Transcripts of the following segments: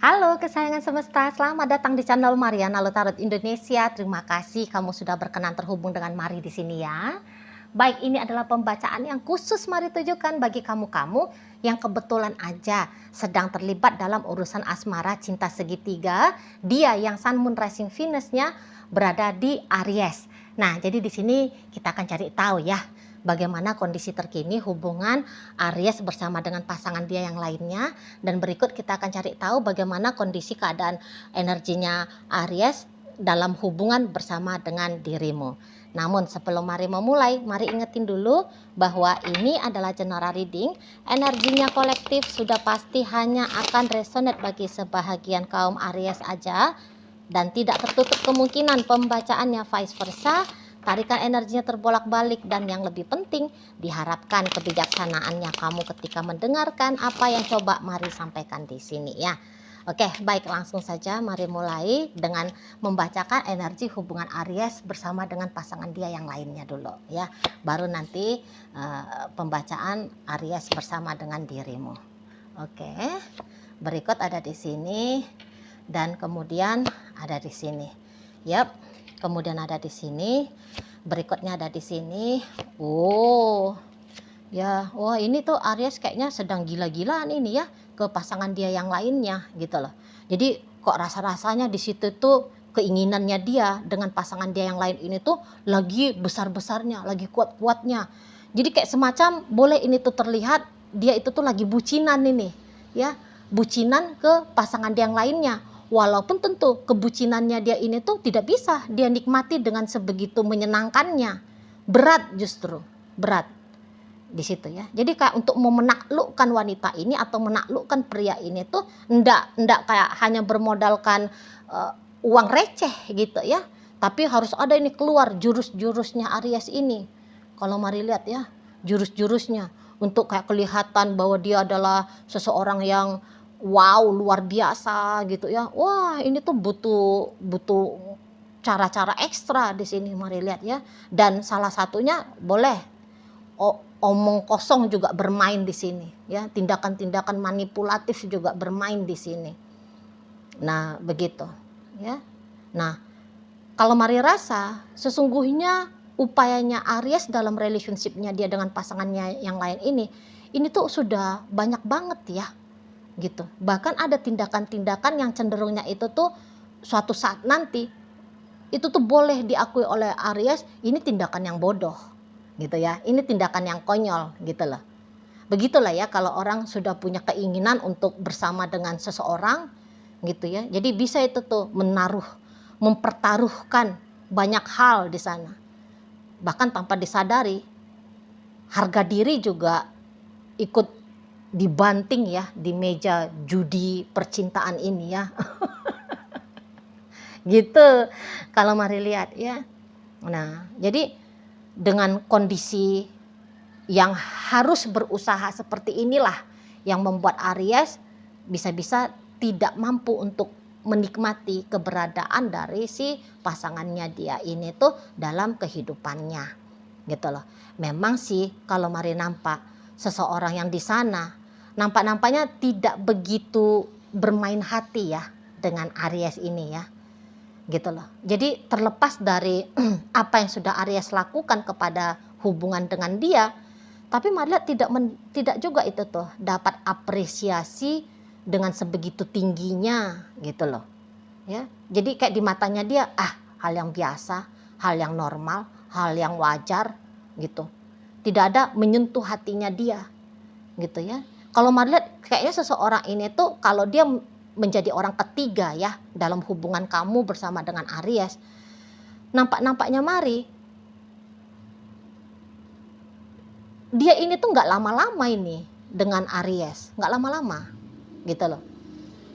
Halo kesayangan semesta, selamat datang di channel Mariana Tarot Indonesia. Terima kasih kamu sudah berkenan terhubung dengan Mari di sini ya. Baik, ini adalah pembacaan yang khusus Mari tujukan bagi kamu-kamu yang kebetulan aja sedang terlibat dalam urusan asmara cinta segitiga. Dia yang Sun Moon Rising Venus-nya berada di Aries. Nah, jadi di sini kita akan cari tahu ya, bagaimana kondisi terkini hubungan Aries bersama dengan pasangan dia yang lainnya. Dan berikut kita akan cari tahu bagaimana kondisi keadaan energinya Aries dalam hubungan bersama dengan dirimu. Namun sebelum Mari memulai, mari ingetin dulu bahwa ini adalah general reading. Energinya kolektif sudah pasti hanya akan resonate bagi sebahagian kaum Aries aja, dan tidak tertutup kemungkinan pembacaannya vice versa. Tarikan energinya terbolak-balik, dan yang lebih penting diharapkan kebijaksanaannya kamu ketika mendengarkan apa yang coba Mari sampaikan di sini ya. Oke, baik, langsung saja mari mulai dengan membacakan energi hubungan Aries bersama dengan pasangan dia yang lainnya dulu ya. Baru nanti pembacaan Aries bersama dengan dirimu. Oke. Berikut ada di sini dan kemudian ada di sini. Yap. Kemudian ada di sini, berikutnya ada di sini. Oh, ya, wah ini tuh Aries kayaknya sedang gila-gilaan ini ya ke pasangan dia yang lainnya gitu loh. Jadi kok rasa-rasanya di situ tuh keinginannya dia dengan pasangan dia yang lain ini tuh lagi besar-besarnya, lagi kuat-kuatnya. Jadi kayak semacam boleh ini tuh terlihat dia itu tuh lagi bucinan ini ya, bucinan ke pasangan dia yang lainnya. Walaupun tentu kebucinannya dia ini tuh tidak bisa dia nikmati dengan sebegitu menyenangkannya. Berat, justru berat di situ ya. Jadi kayak untuk menaklukkan wanita ini atau menaklukkan pria ini tuh ndak kayak hanya bermodalkan uang receh gitu ya. Tapi harus ada ini keluar jurus-jurusnya Aries ini. Kalau Mari lihat ya, jurus-jurusnya untuk kayak kelihatan bahwa dia adalah seseorang yang wow, luar biasa gitu ya. Wah, ini tuh butuh cara-cara ekstra di sini Mari lihat ya. Dan salah satunya boleh omong kosong juga bermain di sini ya. Tindakan-tindakan manipulatif juga bermain di sini. Nah, begitu ya. Nah, kalau Mari rasa sesungguhnya upayanya Aries dalam relationship-nya dia dengan pasangannya yang lain ini tuh sudah banyak banget ya gitu. Bahkan ada tindakan-tindakan yang cenderungnya itu tuh suatu saat nanti itu tuh boleh diakui oleh Aries, ini tindakan yang bodoh gitu ya, ini tindakan yang konyol gitu loh. Begitulah ya kalau orang sudah punya keinginan untuk bersama dengan seseorang gitu ya. Jadi bisa itu tuh mempertaruhkan banyak hal di sana. Bahkan tanpa disadari harga diri juga ikut dibanting ya di meja judi percintaan ini ya. Gitu kalau Mari lihat ya. Nah, jadi dengan kondisi yang harus berusaha seperti inilah yang membuat Aries bisa-bisa tidak mampu untuk menikmati keberadaan dari si pasangannya dia ini tuh dalam kehidupannya gitu loh. Memang sih kalau Mari nampak seseorang yang di sana nampaknya tidak begitu bermain hati ya dengan Aries ini ya gitu loh. Jadi terlepas dari apa yang sudah Aries lakukan kepada hubungan dengan dia, tapi Mari lihat tidak juga itu tuh dapat apresiasi dengan sebegitu tingginya gitu loh ya. Jadi kayak di matanya dia hal yang biasa, hal yang normal, hal yang wajar gitu. Tidak ada menyentuh hatinya dia gitu ya. Kalau Mari lihat kayaknya seseorang ini tuh kalau dia menjadi orang ketiga ya dalam hubungan kamu bersama dengan Aries, nampaknya Mari dia ini tuh nggak lama-lama ini dengan Aries, nggak lama-lama gitu loh.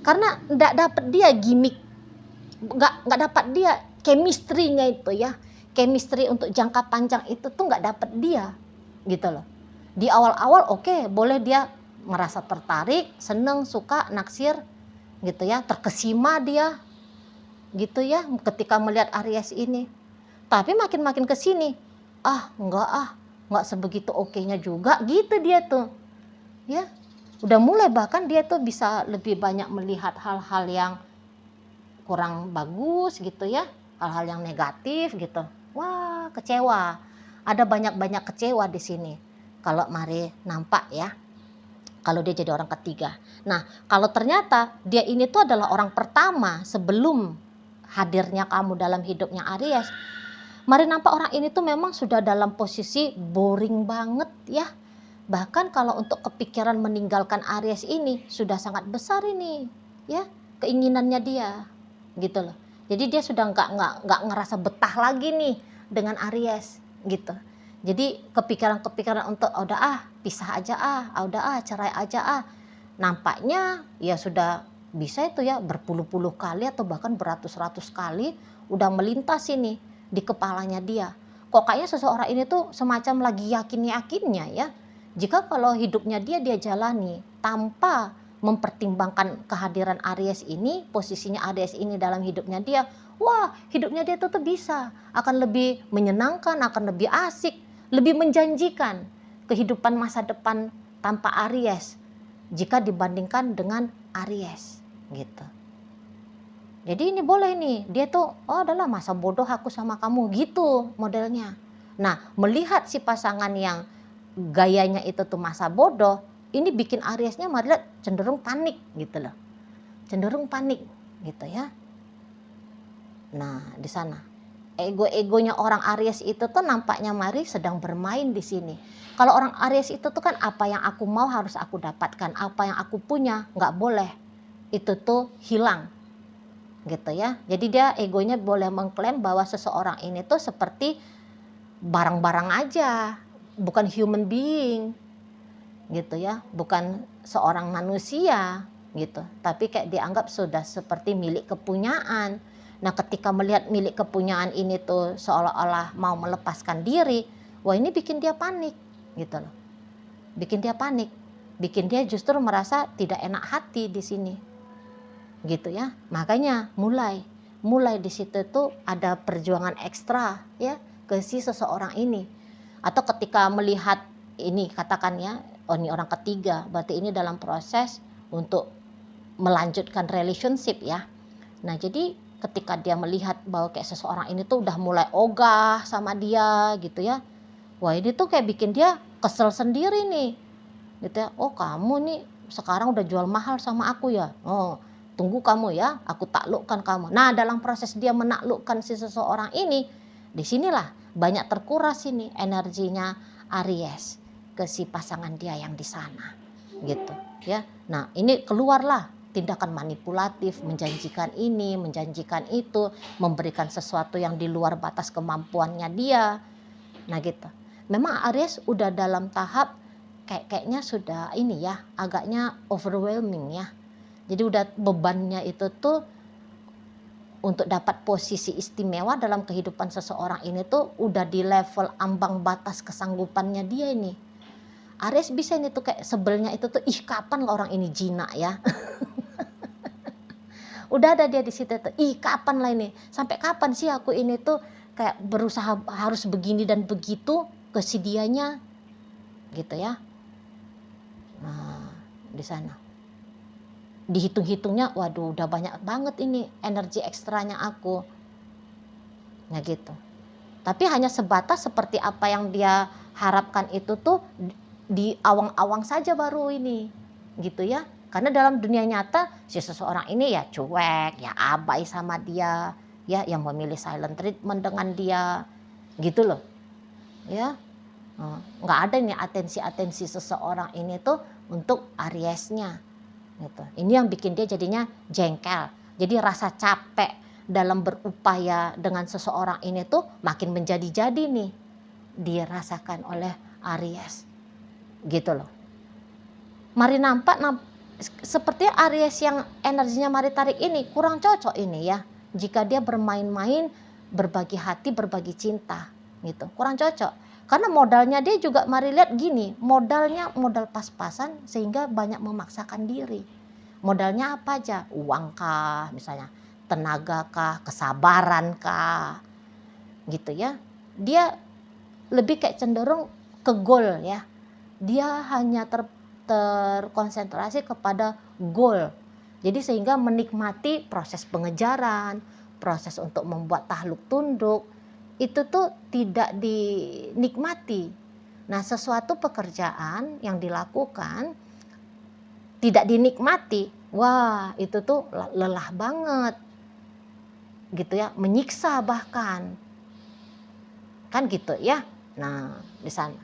Karena nggak dapet dia gimmick, nggak dapat dia chemistry-nya itu ya, chemistry untuk jangka panjang itu tuh nggak dapet dia gitu loh. Di awal-awal oke, boleh dia merasa tertarik, seneng, suka, naksir gitu ya, terkesima dia gitu ya ketika melihat Aries ini. Tapi makin ke sini enggak sebegitu oke-nya juga gitu dia tuh ya. Udah mulai bahkan dia tuh bisa lebih banyak melihat hal-hal yang kurang bagus gitu ya, hal-hal yang negatif gitu. Wah, kecewa. Ada banyak-banyak kecewa di sini. Kalau Mari nampak ya, kalau dia jadi orang ketiga. Nah, kalau ternyata dia ini tuh adalah orang pertama sebelum hadirnya kamu dalam hidupnya Aries, Mari nampak orang ini tuh memang sudah dalam posisi boring banget ya. Bahkan kalau untuk kepikiran meninggalkan Aries ini sudah sangat besar ini ya, keinginannya dia gitu loh. Jadi dia sudah nggak ngerasa betah lagi nih dengan Aries gitu. Jadi kepikiran untuk udah pisah aja udah cerai aja nampaknya ya sudah bisa itu ya berpuluh-puluh kali atau bahkan beratus-ratus kali udah melintas ini di kepalanya dia. Kok kayaknya seseorang ini tuh semacam lagi yakin-yakinnya ya, jika kalau hidupnya dia jalani tanpa mempertimbangkan kehadiran Aries ini, posisinya Aries ini dalam hidupnya dia, wah hidupnya dia tuh bisa akan lebih menyenangkan, akan lebih asik, lebih menjanjikan kehidupan masa depan tanpa Aries jika dibandingkan dengan Aries gitu. Jadi ini boleh nih, dia tuh adalah masa bodoh aku sama kamu gitu modelnya. Nah, melihat si pasangan yang gayanya itu tuh masa bodoh, ini bikin Ariesnya Mari lihat cenderung panik gitu loh. Cenderung panik gitu ya. Nah, di sana ego-egonya orang Aries itu tuh nampaknya Mari sedang bermain di sini. Kalau orang Aries itu tuh kan apa yang aku mau harus aku dapatkan, apa yang aku punya nggak boleh itu tuh hilang gitu ya. Jadi dia egonya boleh mengklaim bahwa seseorang ini tuh seperti barang-barang aja, bukan human being gitu ya, bukan seorang manusia gitu, tapi kayak dianggap sudah seperti milik kepunyaan. Nah, ketika melihat milik kepunyaan ini tuh seolah-olah mau melepaskan diri, wah ini bikin dia panik gitu loh. Bikin dia panik, bikin dia justru merasa tidak enak hati di sini. Gitu ya. Makanya mulai di situ tuh ada perjuangan ekstra ya ke si seseorang ini. Atau ketika melihat ini katakan ya, ini orang ketiga, berarti ini dalam proses untuk melanjutkan relationship ya. Nah, jadi ketika dia melihat bahwa kayak seseorang ini tuh udah mulai ogah sama dia gitu ya. Wah, ini tuh kayak bikin dia kesel sendiri nih. Gitu ya. Oh, kamu nih sekarang udah jual mahal sama aku ya. Oh, tunggu kamu ya, aku taklukkan kamu. Nah, dalam proses dia menaklukkan si seseorang ini, disinilah banyak terkuras ini energinya Aries ke si pasangan dia yang di sana, gitu ya. Nah, ini keluarlah tindakan manipulatif, menjanjikan ini, menjanjikan itu, memberikan sesuatu yang di luar batas kemampuannya dia. Nah, gitu. Memang Aries udah dalam tahap kayaknya sudah ini ya, agaknya overwhelming ya. Jadi udah bebannya itu tuh untuk dapat posisi istimewa dalam kehidupan seseorang ini tuh udah di level ambang batas kesanggupannya dia ini. Aries bisa ini tuh kayak sebelnya itu tuh, ih kapan lah orang ini jinak ya. Udah ada dia di situ tuh, ih kapan lah ini, sampai kapan sih aku ini tuh kayak berusaha harus begini dan begitu ke si dianya gitu ya. Nah, di sana dihitung-hitungnya, waduh udah banyak banget ini energi ekstranya aku. Nah gitu. Tapi hanya sebatas seperti apa yang dia harapkan itu tuh di awang-awang saja baru ini. Gitu ya. Karena dalam dunia nyata si seseorang ini ya cuek, ya abai sama dia, ya yang memilih silent treatment dengan dia. Gitu loh. Ya. Nggak ada nih atensi-atensi seseorang ini tuh untuk Ariesnya. Gitu. Ini yang bikin dia jadinya jengkel. Jadi rasa capek dalam berupaya dengan seseorang ini tuh makin menjadi-jadi nih dirasakan oleh Aries. Gitu loh. Mari nampak seperti Aries yang energinya Mari tarik ini kurang cocok ini ya. Jika dia bermain-main, berbagi hati, berbagi cinta gitu. Kurang cocok. Karena modalnya dia juga Mari lihat gini, modalnya modal pas-pasan sehingga banyak memaksakan diri. Modalnya apa aja? Uang kah misalnya, tenaga kah, kesabaran kah, gitu ya. Dia lebih kayak cenderung ke goal ya. Dia hanya terkonsentrasi kepada goal. Jadi sehingga menikmati proses pengejaran, proses untuk membuat tahluk tunduk, itu tuh tidak dinikmati. Nah, sesuatu pekerjaan yang dilakukan tidak dinikmati, wah itu tuh lelah banget gitu ya, menyiksa bahkan. Kan gitu ya. Nah, di sana.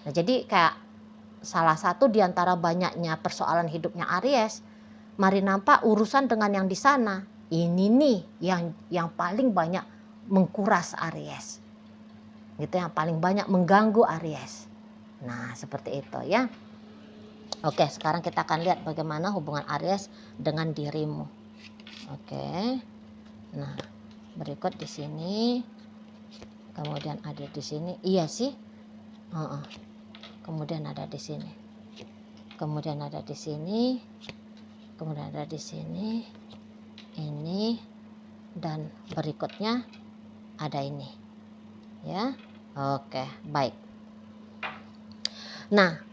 Nah, jadi kayak salah satu di antara banyaknya persoalan hidupnya Aries, mari nampak urusan dengan yang di sana. Ini nih yang paling banyak mengkuras Aries. Gitu, yang paling banyak mengganggu Aries. Nah, seperti itu ya. Oke, sekarang kita akan lihat bagaimana hubungan Aries dengan dirimu. Oke. Nah, berikut di sini. Kemudian ada di sini. Iya sih. Kemudian ada di sini. Kemudian ada di sini. Kemudian ada di sini. Ini dan berikutnya ada ini. Ya. Oke, baik. Nah,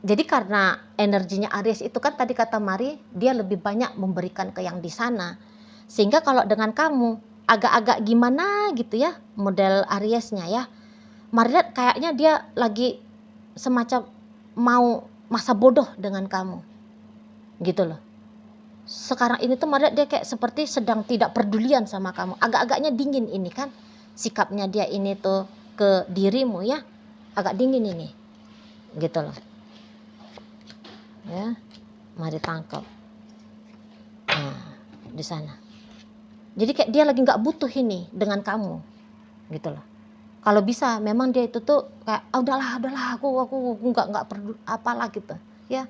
jadi karena energinya Aries itu kan tadi kata Mari, dia lebih banyak memberikan ke yang di sana. Sehingga kalau dengan kamu agak-agak gimana gitu ya model Ariesnya ya, Mari lihat kayaknya dia lagi semacam mau masa bodoh dengan kamu gitu loh. Sekarang ini tuh Mari lihat dia kayak seperti sedang tidak pedulian sama kamu, agak-agaknya dingin ini kan sikapnya dia ini tuh ke dirimu ya, agak dingin ini gitu loh ya. Mari tangkap. Nah, di sana. Jadi kayak dia lagi nggak butuh ini dengan kamu, gitu loh. Kalau bisa, memang dia itu tuh kayak udahlah, aku nggak perlu apalah gitu, ya.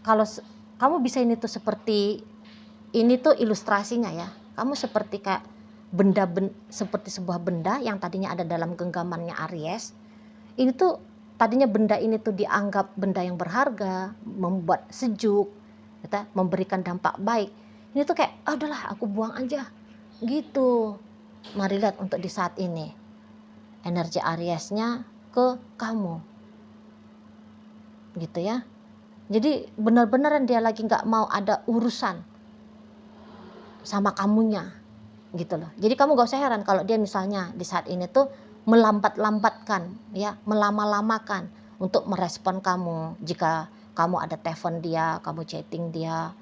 Kalau kamu bisa ini tuh seperti ini tuh ilustrasinya ya. Kamu seperti kayak seperti sebuah benda yang tadinya ada dalam genggamannya Aries. Ini tuh tadinya benda ini tuh dianggap benda yang berharga, membuat sejuk, gitu, memberikan dampak baik. Ini tuh kayak udahlah aku buang aja gitu. Mari lihat untuk di saat ini energi Ariesnya ke kamu gitu ya. Jadi benar-benaran dia lagi nggak mau ada urusan sama kamunya gitu loh. Jadi kamu gak usah heran kalau dia misalnya di saat ini tuh melambat-lambatkan ya, melama-lamakan untuk merespon kamu. Jika kamu ada telepon dia, kamu chatting dia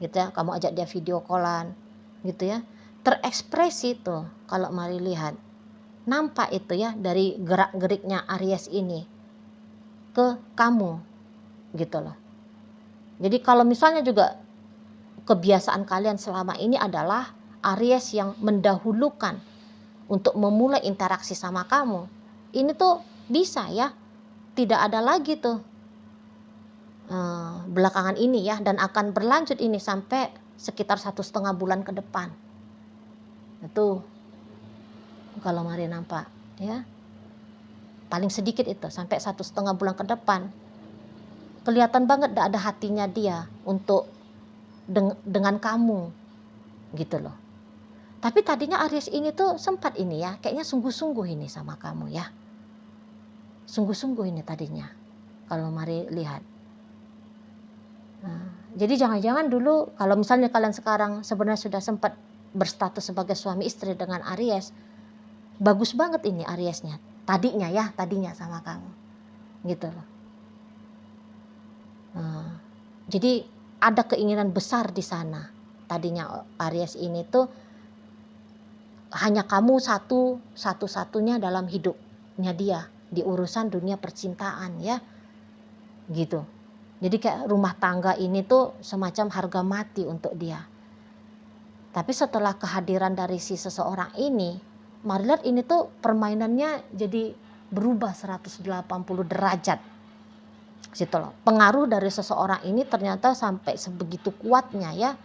gitu ya, kamu ajak dia video callan gitu ya, terekspresi tuh kalau Mari lihat nampak itu ya dari gerak-geriknya Aries ini ke kamu gitu loh. Jadi kalau misalnya juga kebiasaan kalian selama ini adalah Aries yang mendahulukan untuk memulai interaksi sama kamu, ini tuh bisa ya tidak ada lagi tuh belakangan ini ya, dan akan berlanjut ini sampai sekitar 1,5 bulan ke depan. Itu kalau Mari nampak ya, paling sedikit itu sampai 1,5 bulan ke depan kelihatan banget ada hatinya dia untuk dengan kamu gitu loh. Tapi tadinya Aries ini tuh sempat ini ya, kayaknya sungguh-sungguh ini sama kamu ya, sungguh-sungguh ini tadinya kalau Mari lihat. Nah, jadi jangan-jangan dulu kalau misalnya kalian sekarang sebenarnya sudah sempat berstatus sebagai suami istri dengan Aries, bagus banget ini Ariesnya tadinya sama kamu gitu loh. Nah, jadi ada keinginan besar di sana tadinya Aries ini tuh hanya kamu satu-satunya dalam hidupnya dia di urusan dunia percintaan ya gitu. Jadi kayak rumah tangga ini tuh semacam harga mati untuk dia. Tapi setelah kehadiran dari si seseorang ini, Mari lihat ini tuh permainannya jadi berubah 180 derajat. Gitu loh. Pengaruh dari seseorang ini ternyata sampai sebegitu kuatnya ya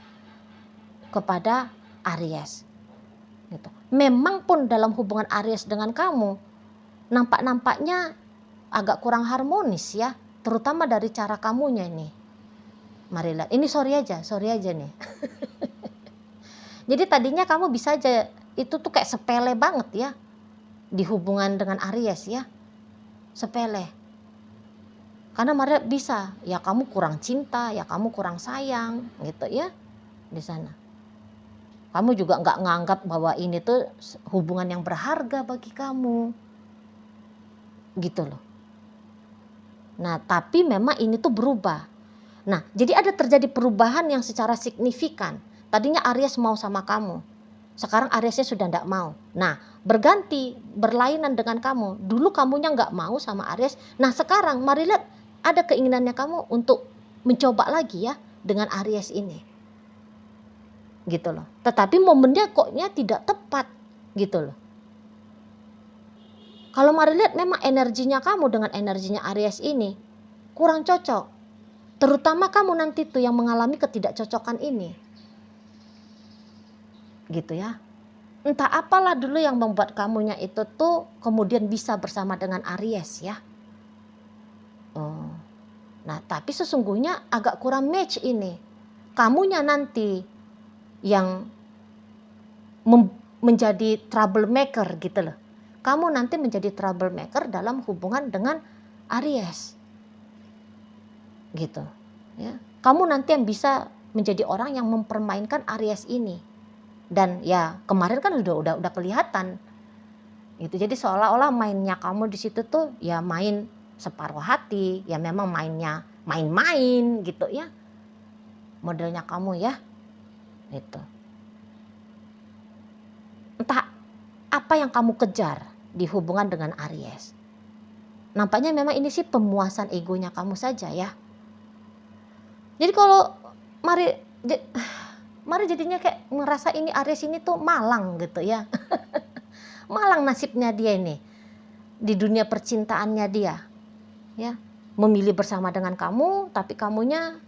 kepada Aries. Gitu. Memang pun dalam hubungan Aries dengan kamu nampaknya agak kurang harmonis ya, terutama dari cara kamunya ini. Mari lihat. Ini sorry aja nih. Jadi tadinya kamu bisa aja itu tuh kayak sepele banget ya di hubungan dengan Aries ya. Sepele. Karena Maria bisa, ya kamu kurang cinta, ya kamu kurang sayang, gitu ya di sana. Kamu juga nggak nganggap bahwa ini tuh hubungan yang berharga bagi kamu, gitu loh. Nah, tapi memang ini tuh berubah. Nah, jadi ada terjadi perubahan yang secara signifikan. Tadinya Aries mau sama kamu, sekarang Ariesnya sudah tidak mau. Nah, berganti, berlainan dengan kamu. Dulu kamunya nggak mau sama Aries. Nah, sekarang mari lihat ada keinginannya kamu untuk mencoba lagi ya dengan Aries ini. Gitu loh. Tetapi momennya koknya tidak tepat. Gitu loh. Kalau mari lihat memang energinya kamu dengan energinya Aries ini kurang cocok. Terutama kamu nanti tuh yang mengalami ketidakcocokan ini. Gitu ya. Entah apalah dulu yang membuat kamunya itu tuh kemudian bisa bersama dengan Aries ya. Oh. Nah, tapi sesungguhnya agak kurang match ini. Kamunya nanti yang menjadi troublemaker gitu loh. Kamu nanti menjadi troublemaker dalam hubungan dengan Aries. Gitu. Ya. Kamu nanti yang bisa menjadi orang yang mempermainkan Aries ini. Dan ya kemarin kan udah kelihatan. Gitu. Jadi seolah-olah mainnya kamu di situ tuh ya main separuh hati, ya memang mainnya main-main gitu ya. Modelnya kamu ya. Itu. Entah apa yang kamu kejar di hubungan dengan Aries. Nampaknya memang ini sih pemuasan egonya kamu saja ya. Jadi kalau Mari jadinya kayak ngerasa ini Aries ini tuh malang gitu ya. Malang nasibnya dia ini di dunia percintaannya dia. Ya, memilih bersama dengan kamu tapi kamunya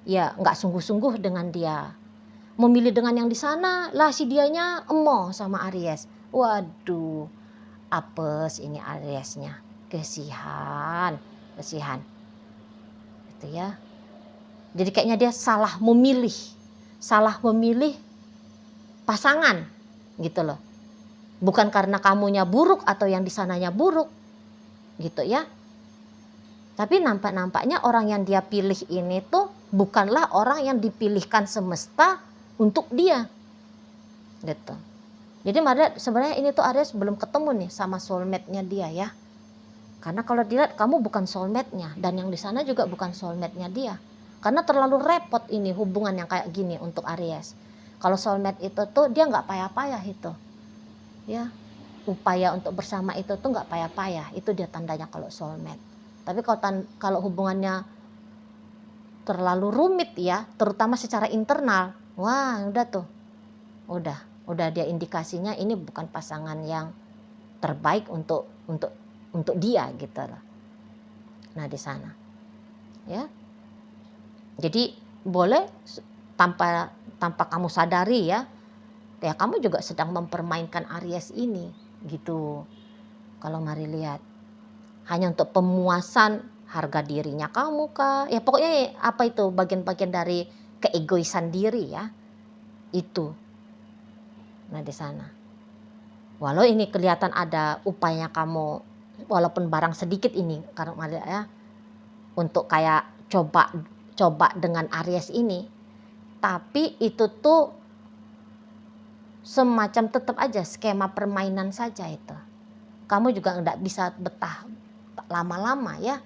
ya nggak sungguh-sungguh dengan dia. Memilih dengan yang di sana lah si dianya emoh sama Aries. Waduh, apes ini Ariesnya. Kesian. Gitu ya. Jadi kayaknya dia salah memilih pasangan gitu loh. Bukan karena kamunya buruk atau yang di sananya buruk gitu ya. Tapi nampaknya orang yang dia pilih ini tuh bukanlah orang yang dipilihkan semesta untuk dia. Gitu. Jadi sebenarnya ini tuh Aries belum ketemu nih sama soulmate-nya dia ya. Karena kalau dilihat kamu bukan soulmate-nya dan yang di sana juga bukan soulmate-nya dia. Karena terlalu repot ini hubungan yang kayak gini untuk Aries. Kalau soulmate itu tuh dia nggak payah-payah itu. Ya, upaya untuk bersama itu tuh nggak payah-payah. Itu dia tandanya kalau soulmate. Tapi kalau hubungannya terlalu rumit ya, terutama secara internal, wah udah tuh, udah dia indikasinya ini bukan pasangan yang terbaik untuk dia gitu loh. Nah di sana, ya. Jadi boleh tanpa kamu sadari ya kamu juga sedang mempermainkan Aries ini gitu. Kalau mari lihat hanya untuk pemuasan harga dirinya kamu kah? Ya pokoknya apa itu bagian-bagian dari keegoisan diri ya. Itu. Nah di sana. Walau ini kelihatan ada upaya kamu walaupun barang sedikit ini karena ya untuk kayak coba dengan Aries ini. Tapi itu tuh semacam tetap aja skema permainan saja itu. Kamu juga enggak bisa betah lama-lama ya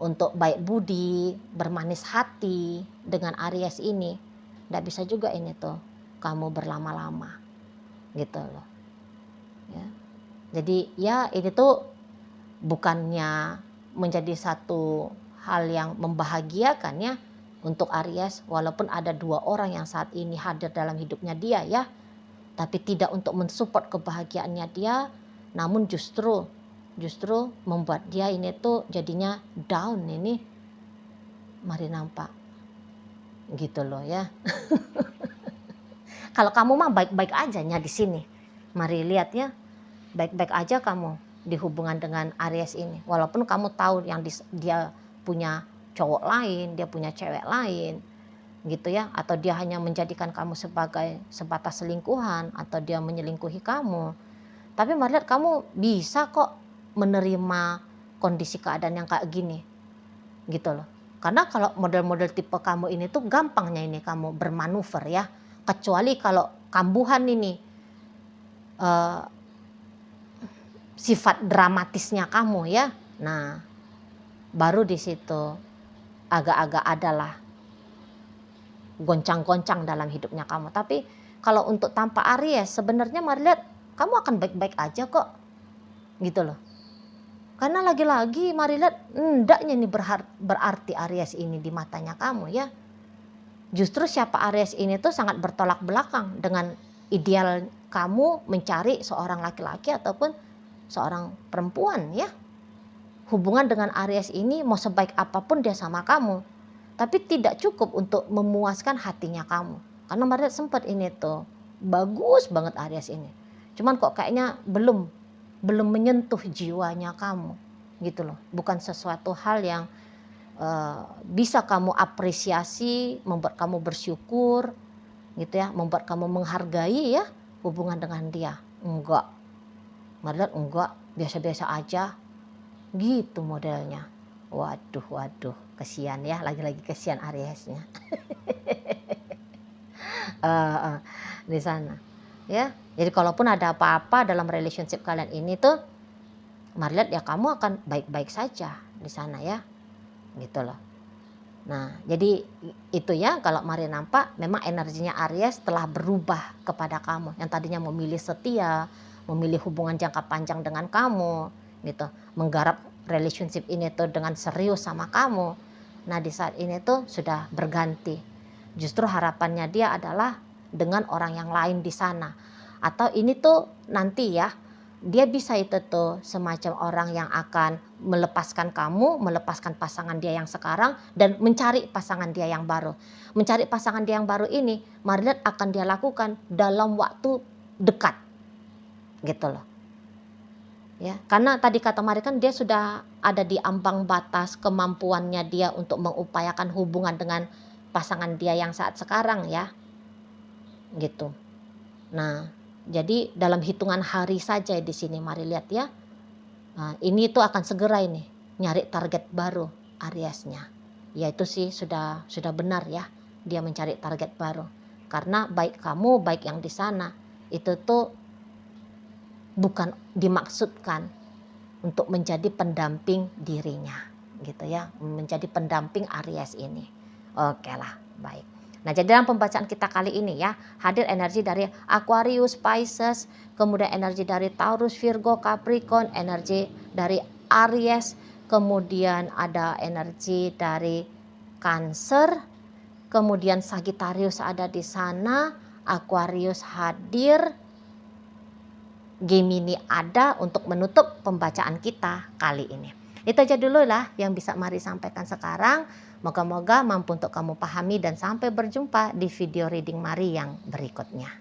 untuk baik budi, bermanis hati dengan Aries ini. Enggak bisa juga ini tuh kamu berlama-lama gitu loh. Ya. Jadi ya ini tuh bukannya menjadi satu hal yang membahagiakan ya untuk Aries walaupun ada 2 orang yang saat ini hadir dalam hidupnya dia ya. Tapi tidak untuk mensupport kebahagiaannya dia, namun justru membuat dia ini tuh jadinya down ini. Mari nampak gitu loh ya. Kalau kamu mah baik-baik aja nya di sini. Mari lihat ya, baik-baik aja kamu di hubungan dengan Aries ini. Walaupun kamu tahu yang dia punya cowok lain, dia punya cewek lain gitu ya, atau dia hanya menjadikan kamu sebagai sebatas selingkuhan atau dia menyelingkuhi kamu. Tapi melihat kamu bisa kok menerima kondisi keadaan yang kayak gini. gitu loh. Karena kalau model-model tipe kamu ini tuh gampangnya ini kamu bermanuver ya. Kecuali kalau kambuhan ini sifat dramatisnya kamu ya. Nah, baru di situ agak-agak adalah goncang-goncang dalam hidupnya kamu. Tapi kalau untuk tanpa Aries sebenarnya mari lihat kamu akan baik-baik aja kok. Gitu loh. Karena lagi-lagi mari lihat hendaknya nih berarti Aries ini di matanya kamu ya. Justru siapa Aries ini tuh sangat bertolak belakang dengan ideal kamu mencari seorang laki-laki ataupun seorang perempuan ya. Hubungan dengan Aries ini mau sebaik apapun dia sama kamu, tapi tidak cukup untuk memuaskan hatinya kamu. Karena Maria sempat ini tuh bagus banget Aries ini, cuman kok kayaknya belum menyentuh jiwanya kamu gitu loh. Bukan sesuatu hal yang bisa kamu apresiasi, membuat kamu bersyukur gitu ya, membuat kamu menghargai ya hubungan dengan dia. Enggak, Maria enggak, biasa-biasa aja gitu modelnya. Waduh, kesian ya, lagi-lagi kesian Ariesnya. Di sana ya. Jadi kalaupun ada apa-apa dalam relationship kalian ini tuh, mari lihat ya kamu akan baik-baik saja di sana ya, gitu loh. Nah, jadi itu ya kalau Mari nampak memang energinya Aries telah berubah kepada kamu. Yang tadinya memilih setia, memilih hubungan jangka panjang dengan kamu, gitu, menggarap relationship ini tuh dengan serius sama kamu. Nah, di saat ini tuh sudah berganti. Justru harapannya dia adalah dengan orang yang lain di sana. Atau ini tuh nanti ya, dia bisa itu tuh semacam orang yang akan melepaskan kamu, melepaskan pasangan dia yang sekarang dan mencari pasangan dia yang baru. Mencari pasangan dia yang baru ini, mari lihat akan dia lakukan dalam waktu dekat. Gitu loh. Ya, karena tadi kata Mari kan dia sudah ada di ambang batas kemampuannya dia untuk mengupayakan hubungan dengan pasangan dia yang saat sekarang ya. Gitu. Nah, jadi dalam hitungan hari saja di sini Mari lihat ya. Nah, ini tuh akan segera ini nyari target baru Ariesnya. Ya itu sih sudah benar ya, dia mencari target baru. Karena baik kamu, baik yang di sana itu tuh bukan dimaksudkan untuk menjadi pendamping dirinya, gitu ya, menjadi pendamping Aries ini. Oke lah, baik. Nah, jadi dalam pembacaan kita kali ini ya, hadir energi dari Aquarius, Pisces, kemudian energi dari Taurus, Virgo, Capricorn, energi dari Aries, kemudian ada energi dari Cancer, kemudian Sagittarius ada di sana, Aquarius hadir, Gemini ada untuk menutup pembacaan kita kali ini. Itu aja dulu lah yang bisa Mari sampaikan sekarang. Moga-moga mampu untuk kamu pahami dan sampai berjumpa di video reading Mari yang berikutnya.